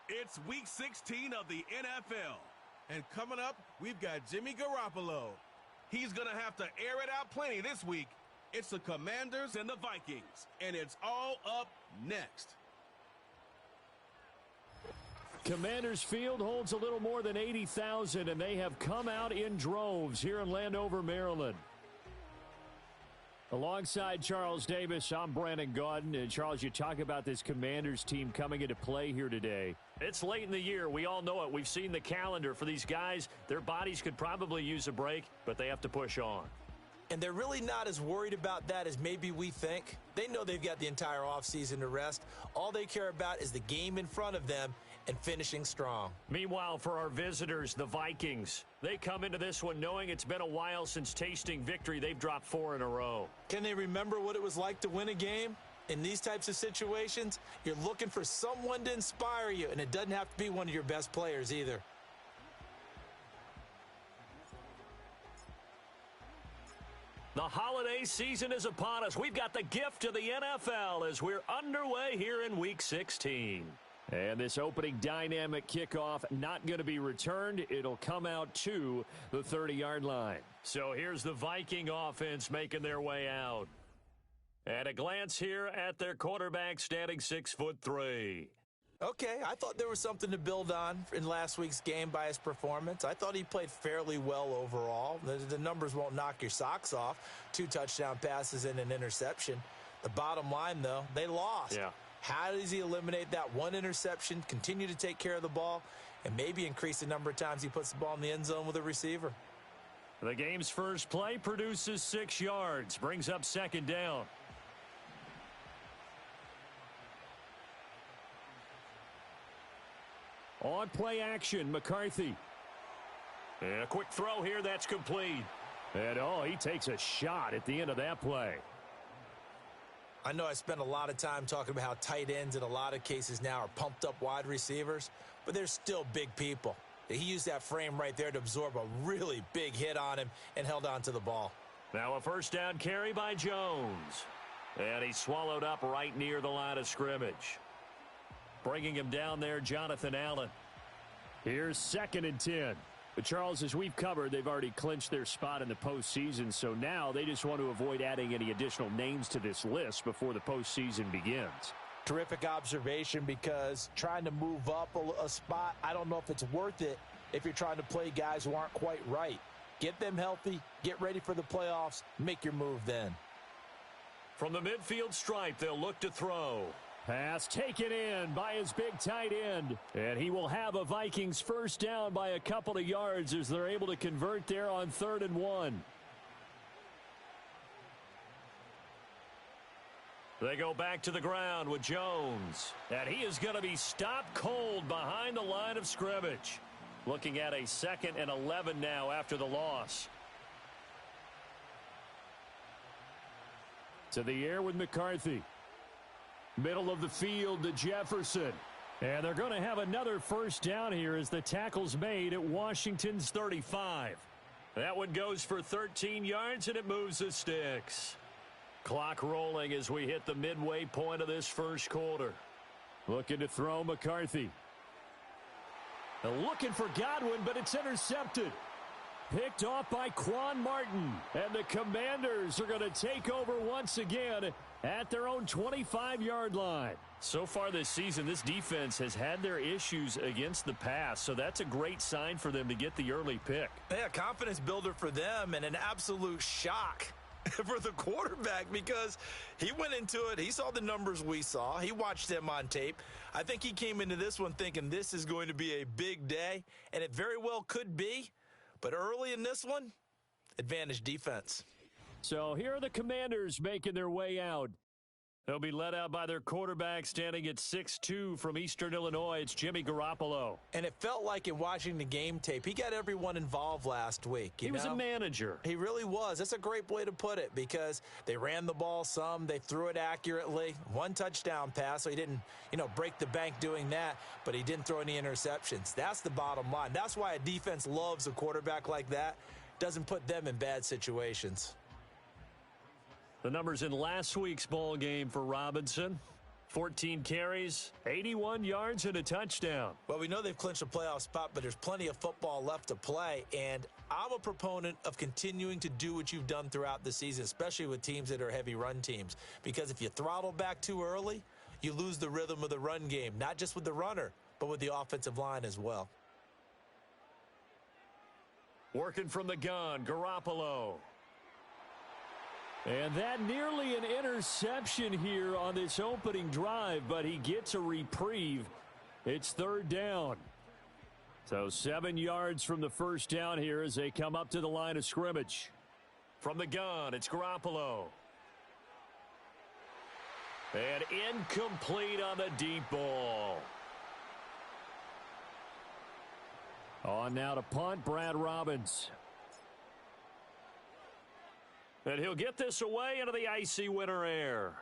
It's Week 16 of the NFL. And coming up, we've got Jimmy Garoppolo. He's going to have to air it out plenty this week. It's the Commanders And the Vikings. and it's all up next. Commanders Field holds a little more than 80,000, and they have come out in droves here in Landover, Maryland. Alongside Charles Davis, I'm Brandon Gaudin. And Charles, you talk about this Commanders team coming into play here today. It's late in the year. We all know it. We've seen the calendar for these guys. Their bodies could probably use a break, but they have to push on. And they're really not as worried about that as maybe we think. They know they've got the entire offseason to rest. All they care about is the game in front of them and finishing strong. Meanwhile, for our visitors, the Vikings, they come into this one knowing it's been a while since tasting victory. They've dropped 4 in a row. Can they remember what it was like to win a game? In these types of situations, you're looking for someone to inspire you, and it doesn't have to be one of your best players either. The holiday season is upon us. We've got the gift of the NFL as we're underway here in Week 16. And this opening dynamic kickoff not going to be returned. It'll come out to the 30-yard line. So here's the Viking offense making their way out. At a glance here at their quarterback standing 6'3". Okay, I thought there was something to build on in last week's game by his performance. I thought he played fairly well overall. The numbers won't knock your socks off. 2 touchdown passes and an interception. The bottom line, though, they lost. Yeah. How does he eliminate that one interception, continue to take care of the ball, and maybe increase the number of times he puts the ball in the end zone with a receiver? The game's first play produces 6 yards, brings up second down. On play action, McCarthy. And a quick throw here, that's complete. And he takes a shot at the end of that play. I know I spent a lot of time talking about how tight ends in a lot of cases now are pumped up wide receivers, but they're still big people. He used that frame right there to absorb a really big hit on him and held on to the ball. Now a first down carry by Jones. And he's swallowed up right near the line of scrimmage. Bringing him down there, Jonathan Allen. Here's 2nd and 10. But Charles, as we've covered, they've already clinched their spot in the postseason, so now they just want to avoid adding any additional names to this list before the postseason begins. Terrific observation, because trying to move up a spot, I don't know if it's worth it if you're trying to play guys who aren't quite right. Get them healthy, get ready for the playoffs, make your move then. From the midfield stripe, they'll look to throw. Pass taken in by his big tight end. And he will have a Vikings first down by a couple of yards as they're able to convert there on 3rd and 1. They go back to the ground with Jones. And he is going to be stopped cold behind the line of scrimmage. Looking at a 2nd and 11 now after the loss. To the air with McCarthy. Middle of the field to Jefferson. And they're going to have another first down here as the tackle's made at Washington's 35. That one goes for 13 yards, and it moves the sticks. Clock rolling as we hit the midway point of this first quarter. Looking to throw McCarthy. Looking for Godwin, but it's intercepted. Picked off by Quan Martin. And the Commanders are going to take over once again at their own 25-yard line. So far this season, this defense has had their issues against the pass, so that's a great sign for them to get the early pick. Yeah, confidence builder for them, and an absolute shock for the quarterback, because he went into it, he saw the numbers we saw, he watched them on tape. I think he came into this one thinking this is going to be a big day, and it very well could be. But early in this one, advantage defense. So here are the Commanders making their way out. They'll be led out by their quarterback standing at 6'2" from Eastern Illinois. It's Jimmy Garoppolo. And it felt like in watching the game tape, he got everyone involved last week. He was a manager. He really was. That's a great way to put it, because they ran the ball some. They threw it accurately. 1 touchdown pass, so he didn't, break the bank doing that, but he didn't throw any interceptions. That's the bottom line. That's why a defense loves a quarterback like that. Doesn't put them in bad situations. The numbers in last week's ball game for Robinson. 14 carries, 81 yards, and a touchdown. Well, we know they've clinched a playoff spot, but there's plenty of football left to play, and I'm a proponent of continuing to do what you've done throughout the season, especially with teams that are heavy run teams, because if you throttle back too early, you lose the rhythm of the run game, not just with the runner, but with the offensive line as well. Working from the gun, Garoppolo. And that nearly an interception here on this opening drive, but he gets a reprieve. It's third down. So 7 yards from the first down here as they come up to the line of scrimmage. From the gun, it's Garoppolo. And incomplete on the deep ball. On now to punt, Brad Robbins. And he'll get this away into the icy winter air.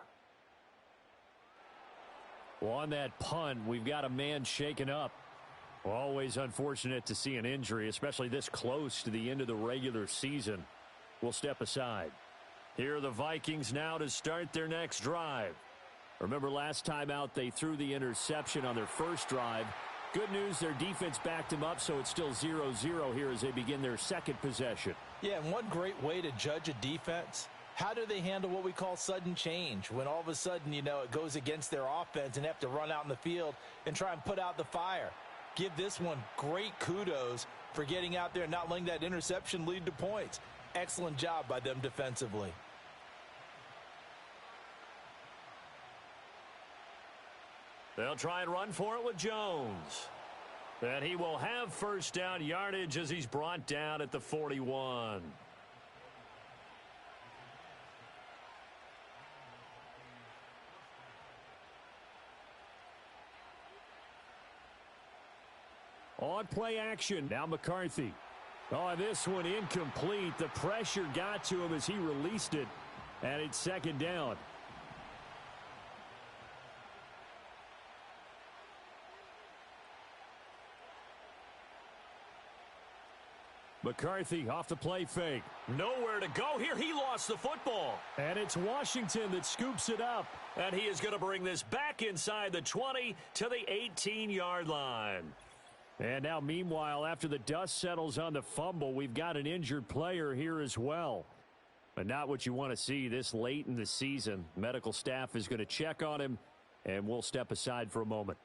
Well, on that punt, we've got a man shaken up. Always unfortunate to see an injury, especially this close to the end of the regular season. We'll step aside. Here are the Vikings now to start their next drive. Remember last time out they threw the interception on their first drive. Good news, their defense backed them up, so it's still 0-0 here as they begin their second possession. Yeah, and one great way to judge a defense, how do they handle what we call sudden change? When all of a sudden, you know, it goes against their offense and they have to run out in the field and try and put out the fire. Give this one great kudos for getting out there and not letting that interception lead to points. Excellent job by them defensively. They'll try and run for it with Jones. And he will have first down yardage as he's brought down at the 41. On play action, now McCarthy. Oh, this one incomplete. The pressure got to him as he released it, and it's second down. McCarthy off the play fake. Nowhere to go here. He lost the football. And it's Washington that scoops it up. And he is going to bring this back inside the 20 to the 18-yard line. And now, meanwhile, after the dust settles on the fumble, we've got an injured player here as well. But not what you want to see this late in the season. Medical staff is going to check on him, and we'll step aside for a moment.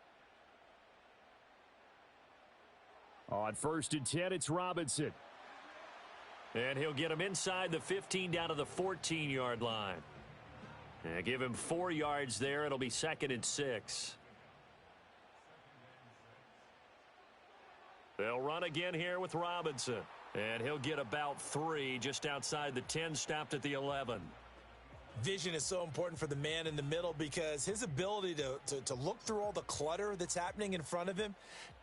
On 1st and 10, it's Robinson. And he'll get him inside the 15 down to the 14-yard line. And give him 4 yards there. It'll be 2nd and 6. They'll run again here with Robinson. And he'll get about 3 just outside the 10, stopped at the 11. Vision is so important for the man in the middle because his ability to look through all the clutter that's happening in front of him,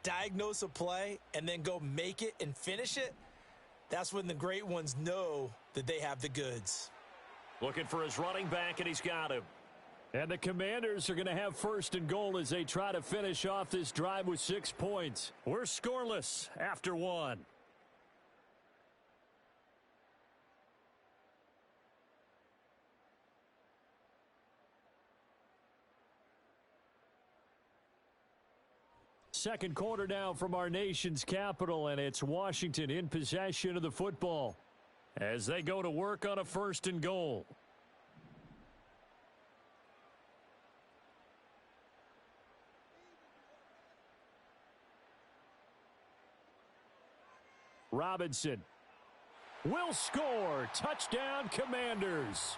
diagnose a play, and then go make it and finish it, that's when the great ones know that they have the goods. Looking for his running back, and he's got him. And the Commanders are going to have 1st and goal as they try to finish off this drive with 6 points. We're scoreless after 1. Second quarter now from our nation's capital, and it's Washington in possession of the football as they go to work on a 1st and goal. Robinson will score. Touchdown, Commanders.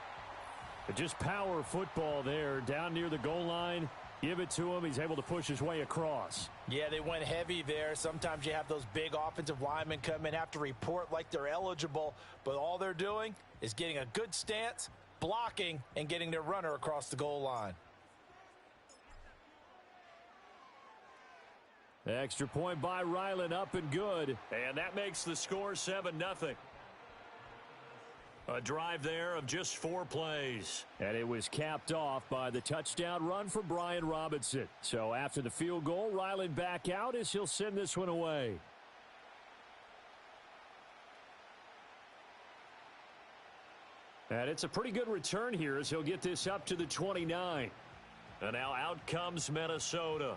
Just power football there down near the goal line. Give it to him. He's able to push his way across. Yeah, they went heavy there. Sometimes you have those big offensive linemen come in, have to report like they're eligible, but all they're doing is getting a good stance, blocking, and getting their runner across the goal line. Extra point by Ryland, up and good. And that makes the score 7-0. A drive there of just 4 plays. And it was capped off by the touchdown run for Brian Robinson. So after the field goal, Ryland back out as he'll send this one away. And it's a pretty good return here as he'll get this up to the 29. And now out comes Minnesota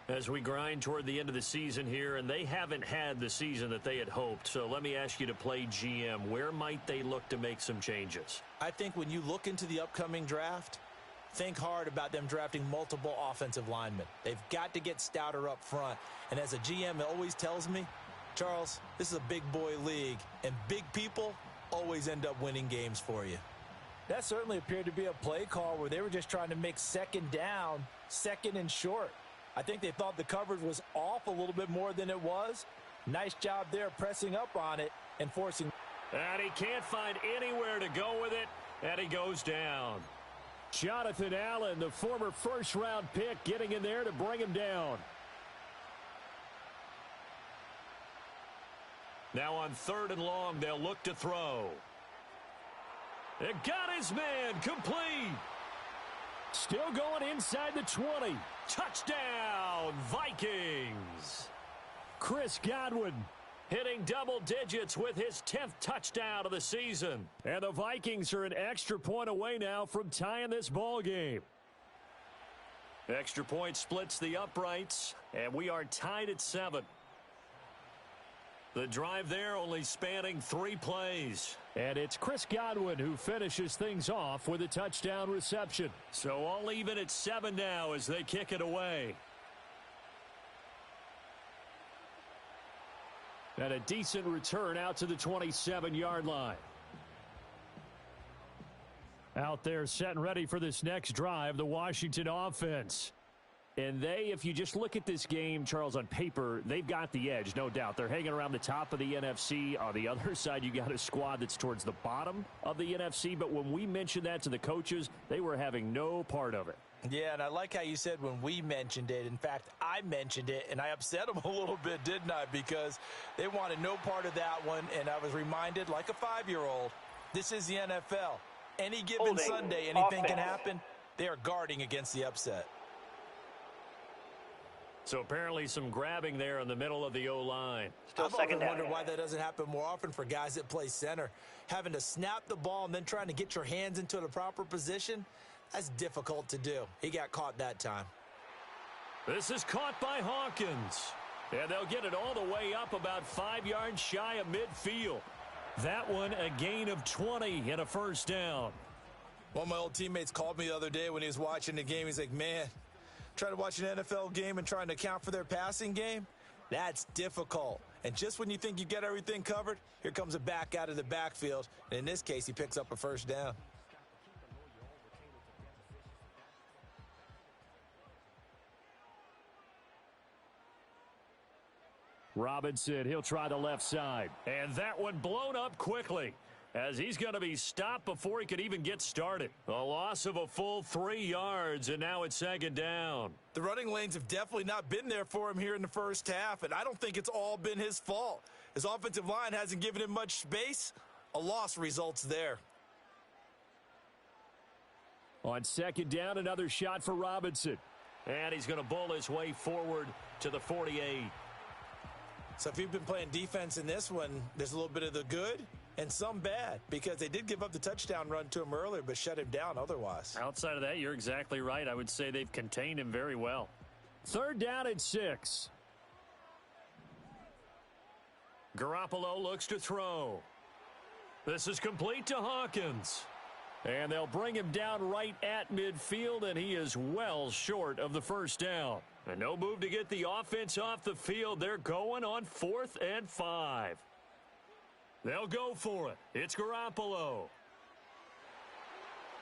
as we grind toward the end of the season here, and they haven't had the season that they had hoped. So let me ask you to play GM. Where might they look to make some changes? I think when you look into the upcoming draft, think hard about them drafting multiple offensive linemen. They've got to get stouter up front. And as a GM always tells me, Charles, this is a big boy league, and big people always end up winning games for you. That certainly appeared to be a play call where they were just trying to make second down, second and short. I think they thought the coverage was off a little bit more than it was. Nice job there pressing up on it and forcing. And he can't find anywhere to go with it, and he goes down. Jonathan Allen, the former first-round pick, getting in there to bring him down. Now on 3rd and long, they'll look to throw. It got his man complete. Still going inside the 20. Touchdown, Vikings. Chris Godwin hitting double digits with his 10th touchdown of the season. And the Vikings are an extra point away now from tying this ball game. Extra point splits the uprights, and we are tied at 7. The drive there only spanning 3 plays. And it's Chris Godwin who finishes things off with a touchdown reception. So all even at 7 now as they kick it away. And a decent return out to the 27-yard line. Out there set and ready for this next drive, the Washington offense. And they, if you just look at this game, Charles, on paper, they've got the edge, no doubt. They're hanging around the top of the NFC. On the other side, you got a squad that's towards the bottom of the NFC. But when we mentioned that to the coaches, they were having no part of it. Yeah, and I like how you said when we mentioned it. In fact, I mentioned it, and I upset them a little bit, didn't I? Because they wanted no part of that one, and I was reminded, like a 5-year-old, this is the NFL. Any given Sunday, anything can happen. They are guarding against the upset. So apparently some grabbing there in the middle of the O-line. I've often wondered why that doesn't happen more often for guys that play center. Having to snap the ball and then trying to get your hands into the proper position, that's difficult to do. He got caught that time. This is caught by Hawkins. And they'll get it all the way up about 5 yards shy of midfield. That one a gain of 20 and a first down. One of my old teammates called me the other day when he was watching the game. He's like, man, trying to watch an NFL game and trying to account for their passing game, that's difficult. And just when you think you get everything covered, here comes a back out of the backfield. And in this case, he picks up a first down. Robinson, he'll try the left side. And that one blown up quickly, as he's going to be stopped before he could even get started. A loss of a full 3 yards, and now it's 2nd down. The running lanes have definitely not been there for him here in the first half, and I don't think it's all been his fault. His offensive line hasn't given him much space. A loss results there. On 2nd down, another shot for Robinson. And he's going to bull his way forward to the 48. So if you've been playing defense in this one, there's a little bit of the good and some bad, because they did give up the touchdown run to him earlier but shut him down otherwise. Outside of that, you're exactly right. I would say they've contained him very well. 3rd down and 6. Garoppolo looks to throw. This is complete to Hawkins. And they'll bring him down right at midfield, and he is well short of the first down. And no move to get the offense off the field. They're going on 4th and 5. They'll go for it. It's Garoppolo.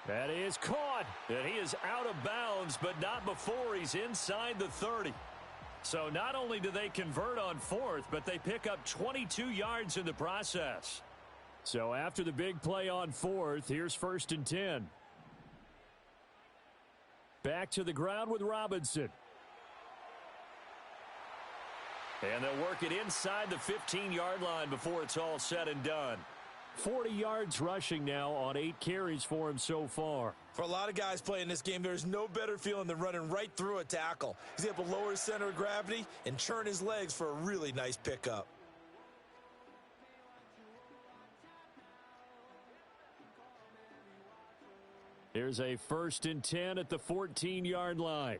That is caught. And he is out of bounds, but not before he's inside the 30. So not only do they convert on 4th, but they pick up 22 yards in the process. So after the big play on 4th, here's 1st and 10. Back to the ground with Robinson. And they'll work it inside the 15-yard line before it's all said and done. 40 yards rushing now on 8 carries for him so far. For a lot of guys playing this game, there's no better feeling than running right through a tackle. He's able to lower his center of gravity and churn his legs for a really nice pickup. Here's a 1st and 10 at the 14-yard line.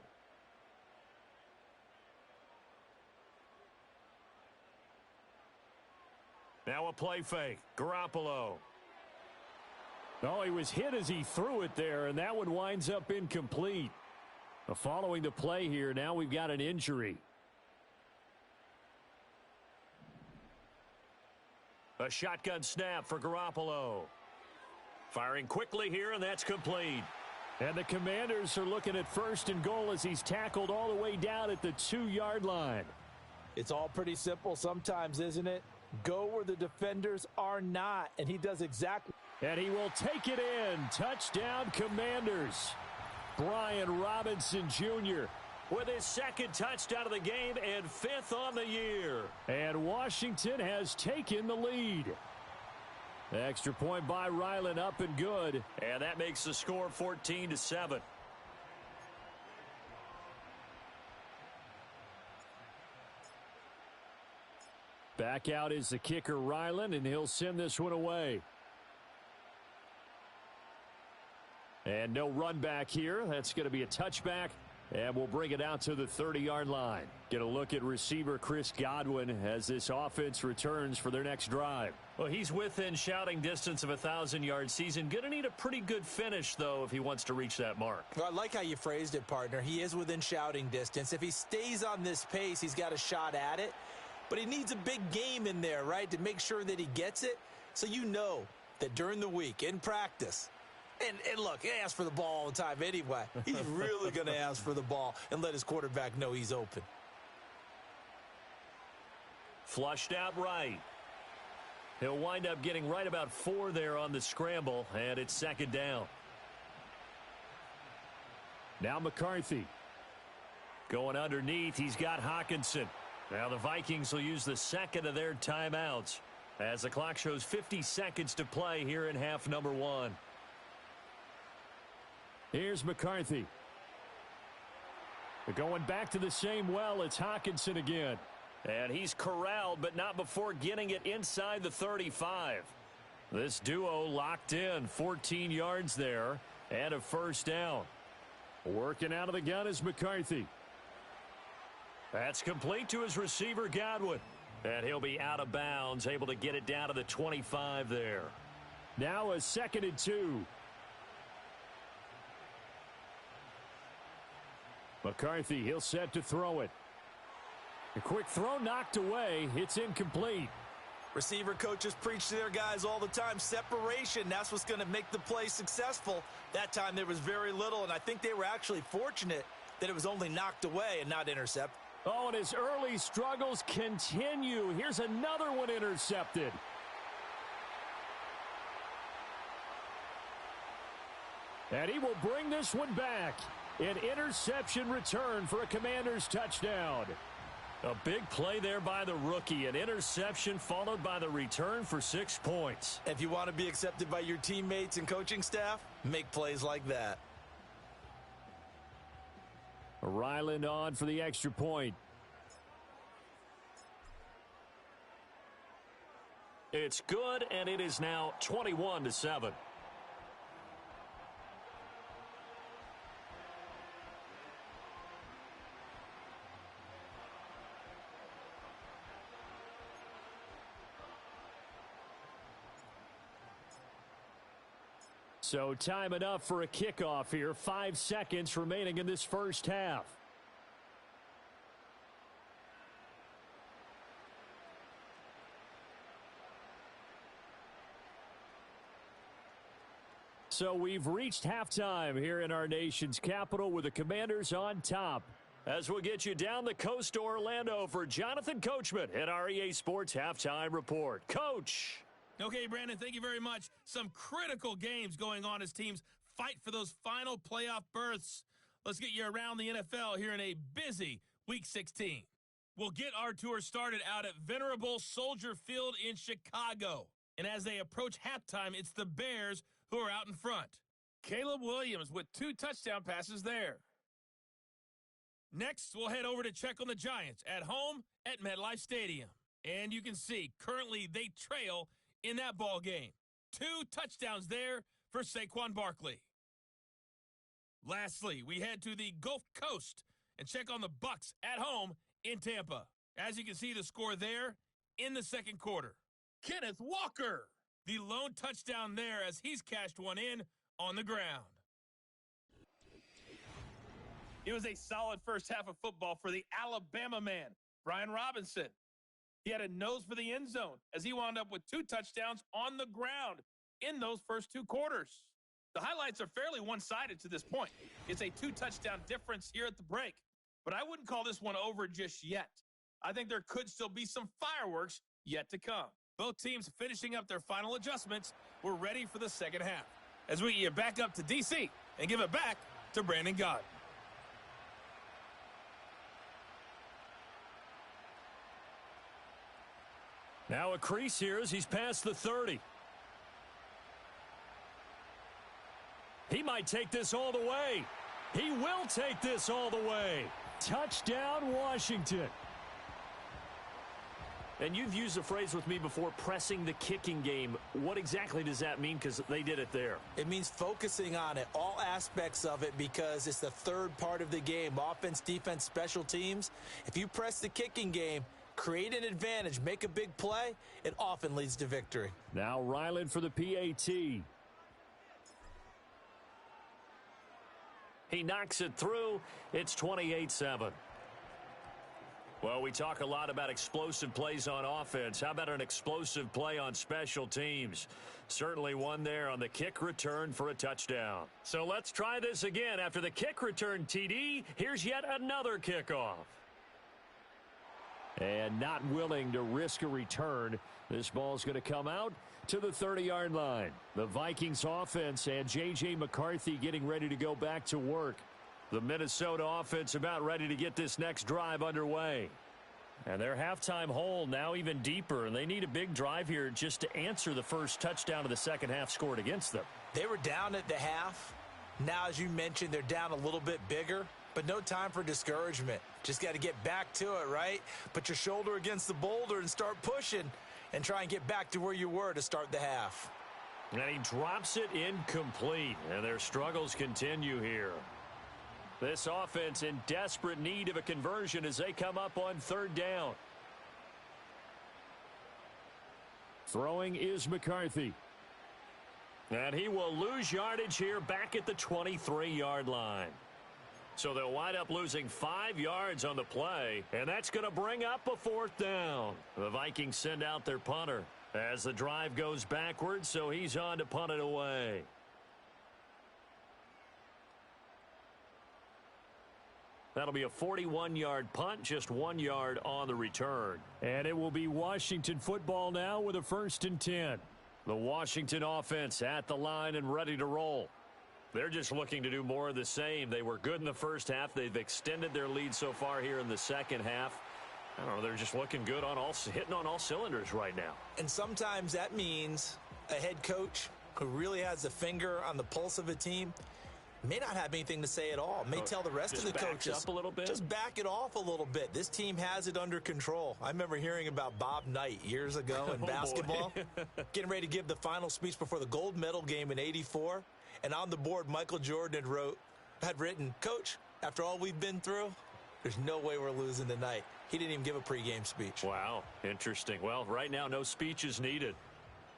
Now a play fake. Garoppolo. Oh, he was hit as he threw it there, and that one winds up incomplete. Following the play here, now we've got an injury. A shotgun snap for Garoppolo. Firing quickly here, and that's complete. And the Commanders are looking at 1st and goal as he's tackled all the way down at the 2-yard line. It's all pretty simple sometimes, isn't it? Go where the defenders are not, and he does exactly. And he will take it in. Touchdown, Commanders. Brian Robinson Jr. with his 2nd touchdown of the game and 5th on the year. And Washington has taken the lead. Extra point by Ryland, up and good. And that makes the score 14-7. Back out is the kicker, Ryland, and he'll send this one away. And no run back here. That's going to be a touchback. And we'll bring it out to the 30-yard line. Get a look at receiver Chris Godwin as this offense returns for their next drive. Well, he's within shouting distance of a 1,000-yard season. Going to need a pretty good finish, though, if he wants to reach that mark. Well, I like how you phrased it, partner. He is within shouting distance. If he stays on this pace, he's got a shot at it. But he needs a big game in there, right, to make sure that he gets it. So you know that during the week, in practice, and look, he asks for the ball all the time anyway. He's really going to ask for the ball and let his quarterback know he's open. Flushed out right. He'll wind up getting right about 4 there on the scramble, and it's 2nd down. Now McCarthy. Going underneath, he's got Hawkinson. Now the Vikings will use the 2nd of their timeouts as the clock shows 50 seconds to play here in half number 1. Here's McCarthy. They're going back to the same well. It's Hawkinson again. And he's corralled, but not before getting it inside the 35. This duo locked in. 14 yards there and a 1st down. Working out of the gun is McCarthy. That's complete to his receiver, Godwin. And he'll be out of bounds, able to get it down to the 25 there. Now a 2nd and 2. McCarthy, he'll set to throw it. A quick throw knocked away. It's incomplete. Receiver coaches preach to their guys all the time. Separation, that's what's going to make the play successful. That time there was very little, and I think they were actually fortunate that it was only knocked away and not intercepted. Oh, and his early struggles continue. Here's another one intercepted. And he will bring this one back. An interception return for a Commanders touchdown. A big play there by the rookie. An interception followed by the return for 6 points. If you want to be accepted by your teammates and coaching staff, make plays like that. Ryland on for the extra point. It's good, and it is now 21-7. So time enough for a kickoff here. 5 seconds remaining in this first half. So we've reached halftime here in our nation's capital with the Commanders on top. As we'll get you down the coast to Orlando for Jonathan Coachman at our EA Sports Halftime Report. Coach. Okay, Brandon, thank you very much. Some critical games going on as teams fight for those final playoff berths. Let's get you around the NFL here in a busy Week 16. We'll get our tour started out at Venerable Soldier Field in Chicago. And as they approach halftime, it's the Bears who are out in front. Caleb Williams with 2 touchdown passes there. Next, we'll head over to check on the Giants at home at MetLife Stadium. And you can see, currently they trail in that ball game. 2 touchdowns there for Saquon Barkley. Lastly, we head to the Gulf Coast and check on the Bucks at home in Tampa. As you can see the score there in the second quarter. Kenneth Walker, the lone touchdown there as he's cashed one in on the ground. It was a solid first half of football for the Alabama man, Brian Robinson. He had a nose for the end zone as he wound up with 2 touchdowns on the ground in those first 2 quarters. The highlights are fairly one-sided to this point. It's a 2-touchdown difference here at the break, but I wouldn't call this one over just yet. I think there could still be some fireworks yet to come. Both teams finishing up their final adjustments. We're ready for the second half as we get back up to D.C. and give it back to Brandon Gott. Now a crease here as he's past the 30. He might take this all the way. He will take this all the way. Touchdown, Washington. And you've used the phrase with me before, pressing the kicking game. What exactly does that mean? Because they did it there. It means focusing on it, all aspects of it, because it's the third part of the game. Offense, defense, special teams. If you press the kicking game, create an advantage, make a big play, it often leads to victory. Now Ryland for the PAT. He knocks it through. It's 28-7. Well, we talk a lot about explosive plays on offense. How about an explosive play on special teams? Certainly one there on the kick return for a touchdown. So let's try this again. After the kick return TD, here's yet another kickoff. And not willing to risk a return. This ball's going to come out to the 30-yard line. The Vikings offense and J.J. McCarthy getting ready to go back to work. The Minnesota offense about ready to get this next drive underway. And their halftime hole now even deeper, and they need a big drive here just to answer the first touchdown of the second half scored against them. They were down at the half. Now, as you mentioned, they're down a little bit bigger, but no time for discouragement. Just got to get back to it, right? Put your shoulder against the boulder and start pushing and try and get back to where you were to start the half. And he drops it incomplete, and their struggles continue here. This offense in desperate need of a conversion as they come up on third down. Throwing is McCarthy. And he will lose yardage here back at the 23-yard line. So they'll wind up losing 5 yards on the play, and that's going to bring up a fourth down. The Vikings send out their punter as the drive goes backwards, so he's on to punt it away. That'll be a 41-yard punt, just 1 yard on the return. And it will be Washington football now with a 1st and 10. The Washington offense at the line and ready to roll. They're just looking to do more of the same. They were good in the first half. They've extended their lead so far here in the second half. I don't know, they're just looking good on hitting on all cylinders right now. And sometimes that means a head coach who really has a finger on the pulse of a team may not have anything to say at all. May tell the rest of the coaches, up a little bit. Just back it off a little bit. This team has it under control. I remember hearing about Bob Knight years ago in basketball, getting ready to give the final speech before the gold medal game in '84. And on the board, Michael Jordan had written, "Coach, after all we've been through, there's no way we're losing tonight." He didn't even give a pregame speech. Wow, interesting. Well, right now, no speech is needed.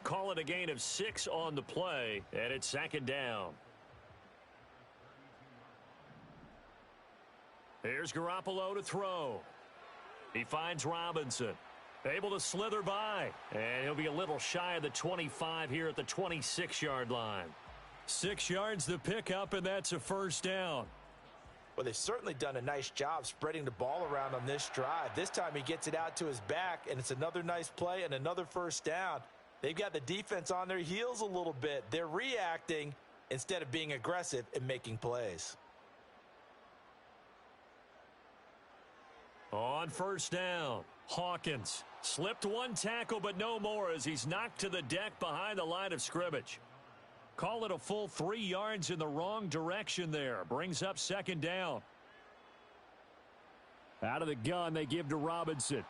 Call it a gain of 6 on the play, and it's 2nd down. Here's Garoppolo to throw. He finds Robinson. Able to slither by. And he'll be a little shy of the 25 here at the 26-yard line. 6 yards the pickup, and that's a 1st down. Well, they've certainly done a nice job spreading the ball around on this drive. This time he gets it out to his back, and it's another nice play and another 1st down. They've got the defense on their heels a little bit. They're reacting instead of being aggressive and making plays. On 1st down, Hawkins slipped one tackle, but no more as he's knocked to the deck behind the line of scrimmage. Call it a full 3 yards in the wrong direction there. Brings up 2nd down. Out of the gun, they give to Robinson.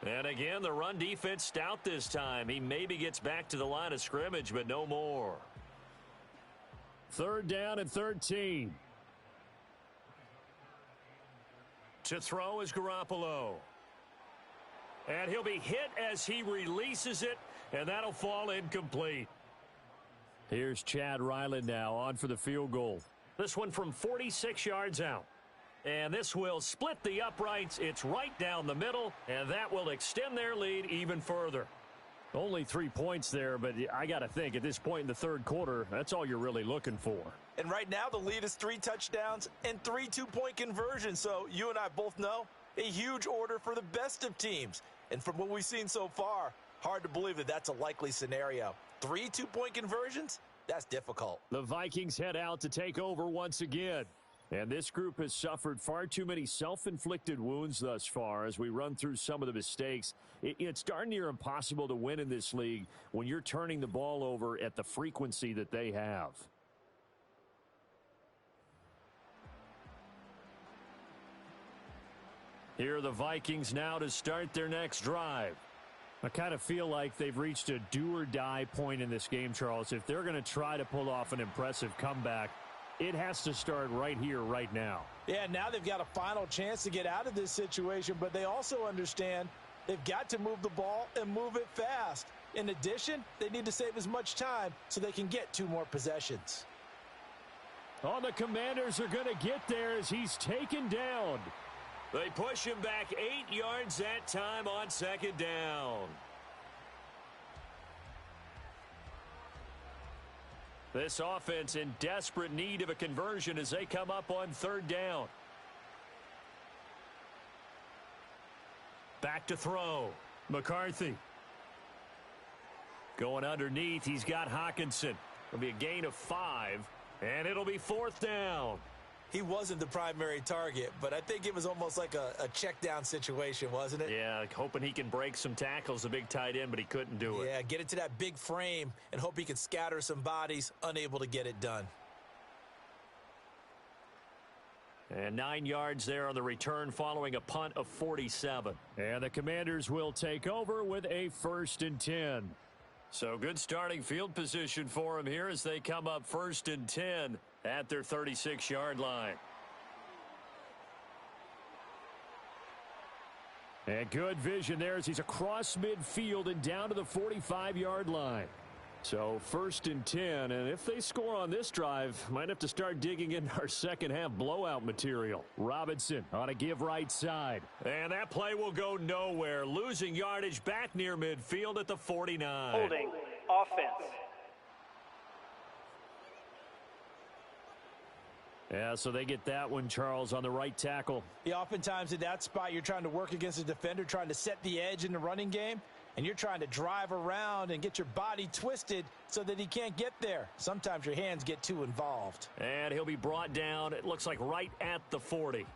And again, the run defense stout this time. He maybe gets back to the line of scrimmage, but no more. 3rd down and 13. To throw is Garoppolo. And he'll be hit as he releases it, and that'll fall incomplete. Here's Chad Ryland now on for the field goal. This one from 46 yards out. And this will split the uprights. It's right down the middle, and that will extend their lead even further. Only 3 points there, but I got to think at this point in the third quarter, that's all you're really looking for. And right now the lead is 3 touchdowns and 3 two-point conversions. So you and I both know a huge order for the best of teams. And from what we've seen so far, hard to believe that that's a likely scenario. 3 two-point conversions? That's difficult. The Vikings head out to take over once again. And this group has suffered far too many self-inflicted wounds thus far as we run through some of the mistakes. It's darn near impossible to win in this league when you're turning the ball over at the frequency that they have. Here are the Vikings now to start their next drive. I kind of feel like they've reached a do-or-die point in this game, Charles. If they're going to try to pull off an impressive comeback, it has to start right here, right now. Yeah, now they've got a final chance to get out of this situation, but they also understand they've got to move the ball and move it fast. In addition, they need to save as much time so they can get 2 more possessions. Oh, the Commanders are going to get there as he's taken down. They push him back 8 yards that time on second down. This offense in desperate need of a conversion as they come up on third down. Back to throw. McCarthy. Going underneath, he's got Hockenson. It'll be a gain of 5, and it'll be fourth down. He wasn't the primary target, but I think it was almost like a check down situation, wasn't it? Yeah, hoping he can break some tackles, a big tight end, but he couldn't do it. Yeah, get it to that big frame and hope he can scatter some bodies, unable to get it done. And 9 yards there on the return following a punt of 47. And the Commanders will take over with a 1st and 10. So good starting field position for them here as they come up 1st and 10 at their 36-yard line. And good vision there as he's across midfield and down to the 45-yard line. So 1st and 10, and if they score on this drive, might have to start digging in our second-half blowout material. Robinson on a give right side. And that play will go nowhere, losing yardage back near midfield at the 49. Holding offense. Yeah, so they get that one, Charles, on the right tackle. Yeah, oftentimes in that spot, you're trying to work against a defender, trying to set the edge in the running game, and you're trying to drive around and get your body twisted so that he can't get there. Sometimes your hands get too involved. And he'll be brought down, it looks like right at the 40.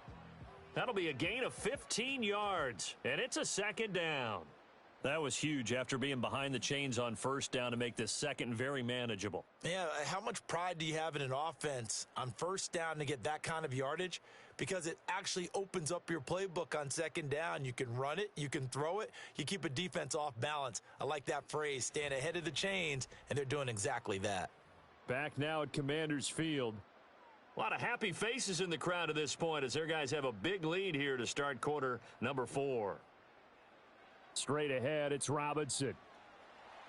That'll be a gain of 15 yards, and it's a second down. That was huge after being behind the chains on first down to make this second very manageable. Yeah, how much pride do you have in an offense on first down to get that kind of yardage? Because it actually opens up your playbook on second down. You can run it, you can throw it, you keep a defense off balance. I like that phrase, stand ahead of the chains, and they're doing exactly that. Back now at Commanders Field. A lot of happy faces in the crowd at this point as their guys have a big lead here to start quarter number 4. Straight ahead, it's Robinson.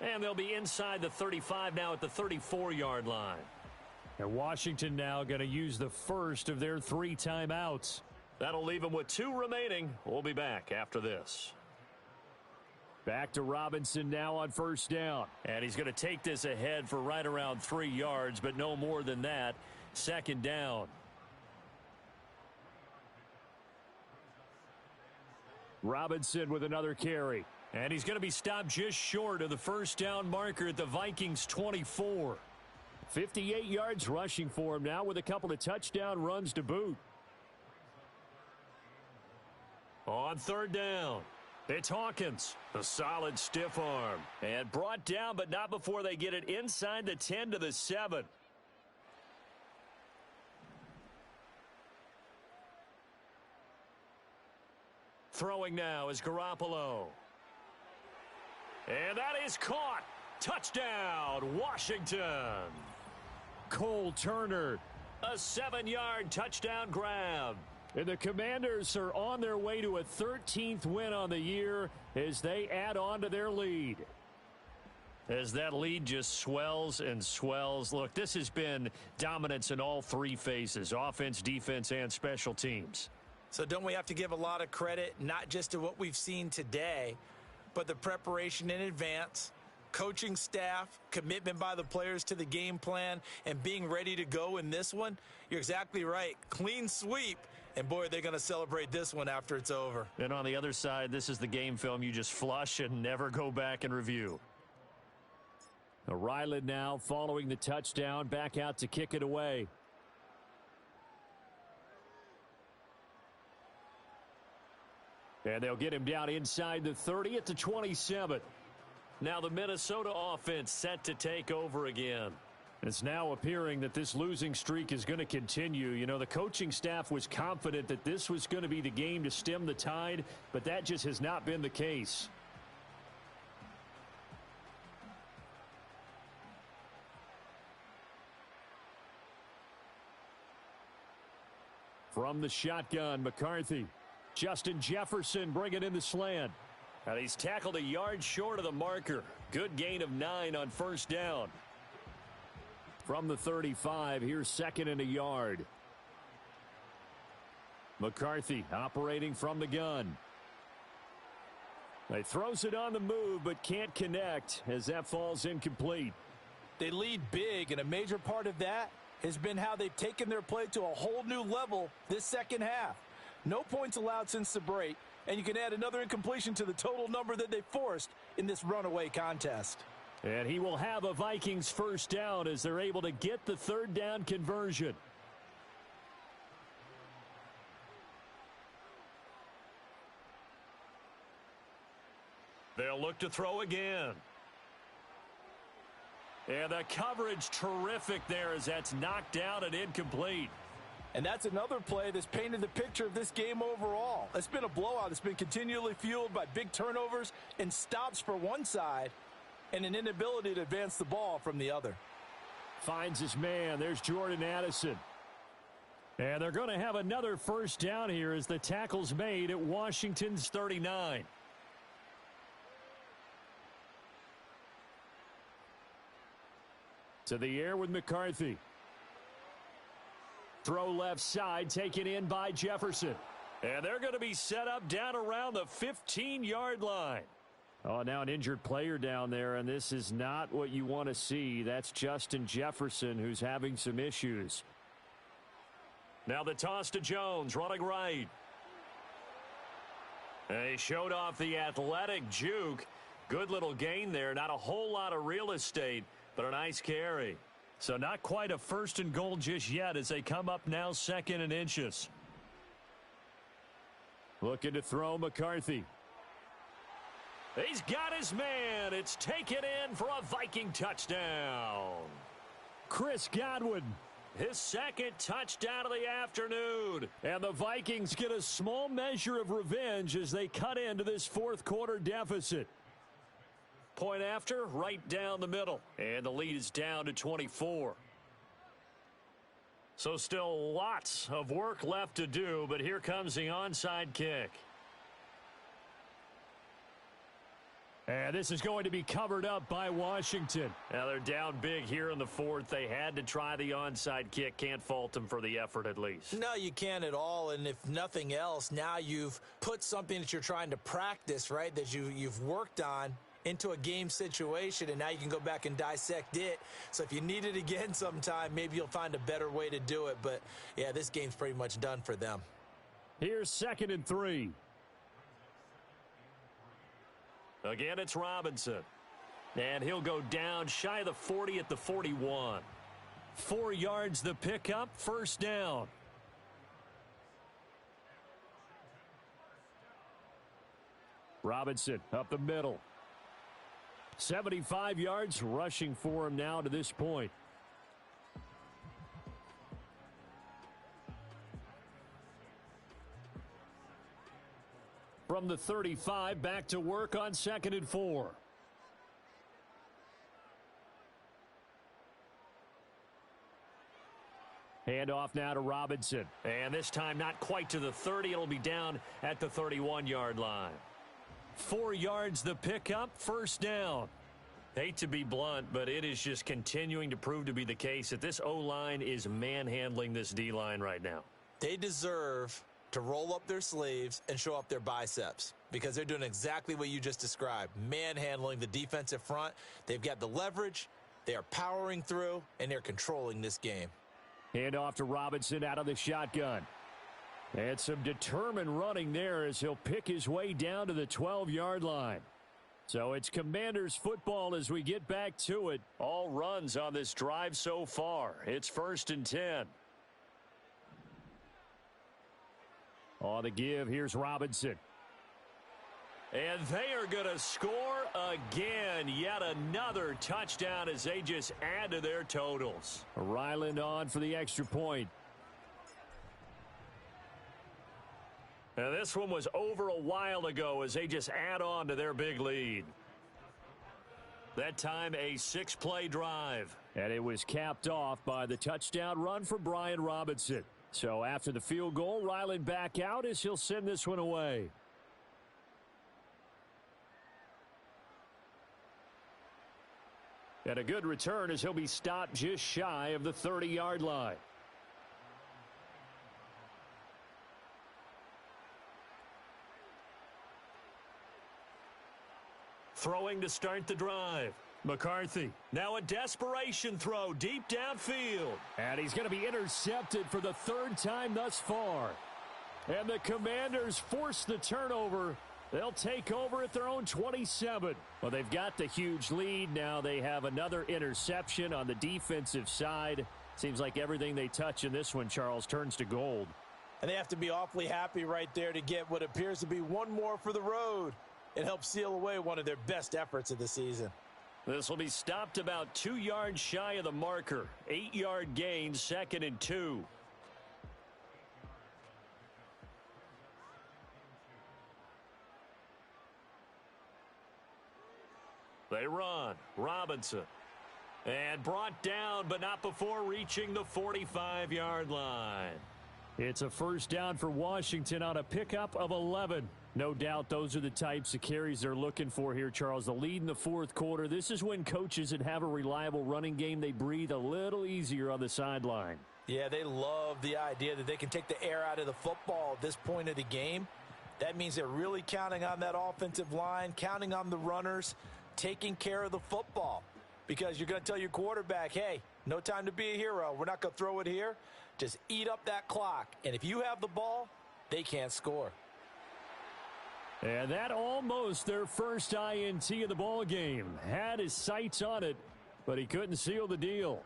And they'll be inside the 35 now at the 34-yard line. And Washington now going to use the first of their 3 timeouts. That'll leave them with 2 remaining. We'll be back after this. Back to Robinson now on first down. And he's going to take this ahead for right around 3 yards, but no more than that. Second down. Robinson with another carry. And he's going to be stopped just short of the first down marker at the Vikings 24. 58 yards rushing for him now with a couple of touchdown runs to boot. On third down, it's Hawkins. A solid stiff arm. And brought down, but not before they get it inside the 10 to the 7. Throwing now is Garoppolo. And that is caught. Touchdown, Washington. Cole Turner. A 7-yard touchdown grab. And the Commanders are on their way to a 13th win on the year as they add on to their lead. As that lead just swells and swells. Look, this has been dominance in all three phases, offense, defense, and special teams. So don't we have to give a lot of credit, not just to what we've seen today, but the preparation in advance, coaching staff, commitment by the players to the game plan, and being ready to go in this one? You're exactly right. Clean sweep. And, boy, they're going to celebrate this one after it's over. And on the other side, this is the game film you just flush and never go back and review. Ryland now following the touchdown, back out to kick it away. And they'll get him down inside the 30 at the 27. Now the Minnesota offense set to take over again. It's now appearing that this losing streak is going to continue. You know, the coaching staff was confident that this was going to be the game to stem the tide, but that just has not been the case. From the shotgun, McCarthy. Justin Jefferson bringing in the slant. And he's tackled a yard short of the marker. Good gain of 9 on first down. From the 35, here's second and a yard. McCarthy operating from the gun. He throws it on the move, but can't connect as that falls incomplete. They lead big, and a major part of that has been how they've taken their play to a whole new level this second half. No points allowed since the break, and you can add another incompletion to the total number that they forced in this runaway contest. And he will have a Vikings first down as they're able to get the third down conversion. They'll look to throw again. And the coverage terrific there as that's knocked down and incomplete. And that's another play that's painted the picture of this game overall. It's been a blowout. It's been continually fueled by big turnovers and stops for one side and an inability to advance the ball from the other. Finds his man. There's Jordan Addison. And they're going to have another first down here as the tackle's made at Washington's 39. To the air with McCarthy. Throw left side, taken in by Jefferson. And they're going to be set up down around the 15-yard line. Oh, now an injured player down there, and this is not what you want to see. That's Justin Jefferson, who's having some issues. Now the toss to Jones, running right. And he showed off the athletic juke. Good little gain there. Not a whole lot of real estate, but a nice carry. So not quite a first and goal just yet as they come up now second and inches. Looking to throw McCarthy. He's got his man. It's taken in for a Viking touchdown. Chris Godwin, his second touchdown of the afternoon. And the Vikings get a small measure of revenge as they cut into this fourth quarter deficit. Point after, right down the middle. And the lead is down to 24. So still lots of work left to do, but here comes the onside kick. And this is going to be covered up by Washington. Now they're down big here in the fourth. They had to try the onside kick. Can't fault them for the effort at least. No, you can't at all. And if nothing else, now you've put something that you're trying to practice, right, that you've worked on into a game situation, and now you can go back and dissect it. So if you need it again sometime, maybe you'll find a better way to do it. But, yeah, this game's pretty much done for them. Here's 2nd and 3. Again, it's Robinson. And he'll go down shy of the 40 at the 41. 4 yards the pickup, first down. Robinson up the middle. 75 yards rushing for him now to this point. From the 35, back to work on 2nd and 4. Hand off now to Robinson. And this time not quite to the 30. It'll be down at the 31-yard line. 4 yards the pickup, first down. Hate to be blunt, but it is just continuing to prove to be the case that this O-line is manhandling this D-line right now. They deserve to roll up their sleeves and show up their biceps because they're doing exactly what you just described, manhandling the defensive front. They've got the leverage, they are powering through, and they're controlling this game. Hand off to Robinson out of the shotgun. And some determined running there as he'll pick his way down to the 12-yard line. So it's Commanders football as we get back to it. All runs on this drive so far. It's 1st and 10. On the give, here's Robinson. And they are going to score again. Yet another touchdown as they just add to their totals. Ryland on for the extra point. Now this one was over a while ago as they just add on to their big lead. That time a 6-play drive. And it was capped off by the touchdown run for Brian Robinson. So after the field goal, Ryland back out as he'll send this one away. And a good return as he'll be stopped just shy of the 30-yard line. Throwing to start the drive. McCarthy. Now a desperation throw deep downfield. And he's going to be intercepted for the 3rd time thus far. And the Commanders force the turnover. They'll take over at their own 27. Well, they've got the huge lead. Now they have another interception on the defensive side. Seems like everything they touch in this one, Charles, turns to gold. And they have to be awfully happy right there to get what appears to be one more for the road. It helps seal away one of their best efforts of the season. This will be stopped about 2 yards shy of the marker. 8-yard gain, 2nd and 2. They run. Robinson. And brought down, but not before reaching the 45-yard line. It's a first down for Washington on a pickup of 11. No doubt those are the types of carries they're looking for here, Charles. The lead in the 4th quarter. This is when coaches that have a reliable running game, they breathe a little easier on the sideline. Yeah, they love the idea that they can take the air out of the football at this point of the game. That means they're really counting on that offensive line, counting on the runners, taking care of the football. Because you're going to tell your quarterback, hey, no time to be a hero. We're not going to throw it here. Just eat up that clock. And if you have the ball, they can't score. And that almost their first INT of the ball game. Had his sights on it, but he couldn't seal the deal.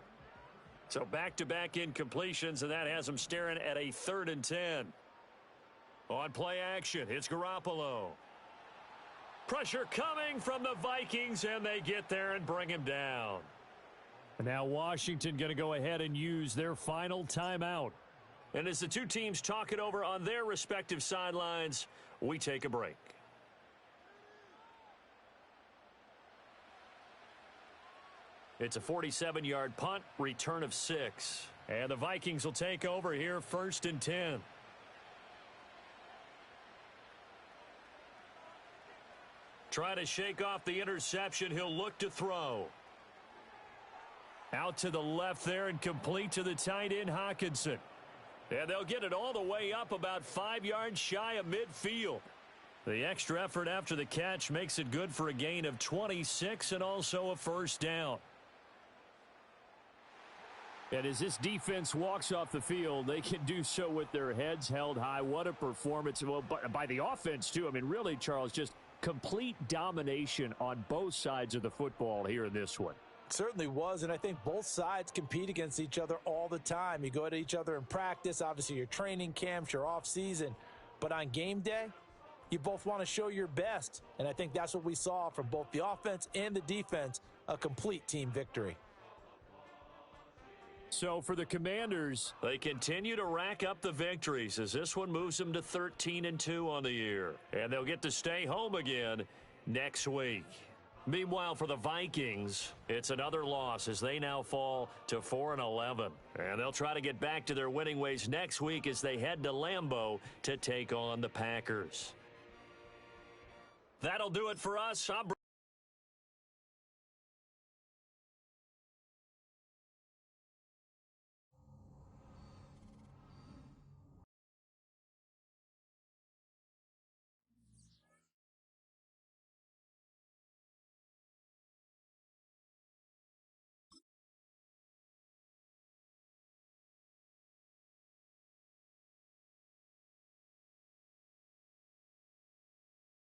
So back-to-back incompletions, and that has him staring at a 3rd and 10. On play action, it's Garoppolo. Pressure coming from the Vikings, and they get there and bring him down. And now Washington going to go ahead and use their final timeout. And as the two teams talk it over on their respective sidelines, we take a break. It's a 47-yard punt, return of 6. And the Vikings will take over here, 1st and 10. Try to shake off the interception. He'll look to throw. Out to the left there and complete to the tight end, Hockenson. And they'll get it all the way up about 5 yards shy of midfield. The extra effort after the catch makes it good for a gain of 26 and also a first down. And as this defense walks off the field, they can do so with their heads held high. What a performance. Well, by the offense, too. I mean, really, Charles, just complete domination on both sides of the football here in this one. Certainly was, and I think both sides compete against each other all the time. You go at each other in practice, obviously your training camps, your off season, but on game day, you both want to show your best, and I think that's what we saw from both the offense and the defense, a complete team victory. So for the Commanders, they continue to rack up the victories as this one moves them to 13-2 on the year, and they'll get to stay home again next week. Meanwhile, for the Vikings, it's another loss as they now fall to 4-11. And they'll try to get back to their winning ways next week as they head to Lambeau to take on the Packers. That'll do it for us. I'm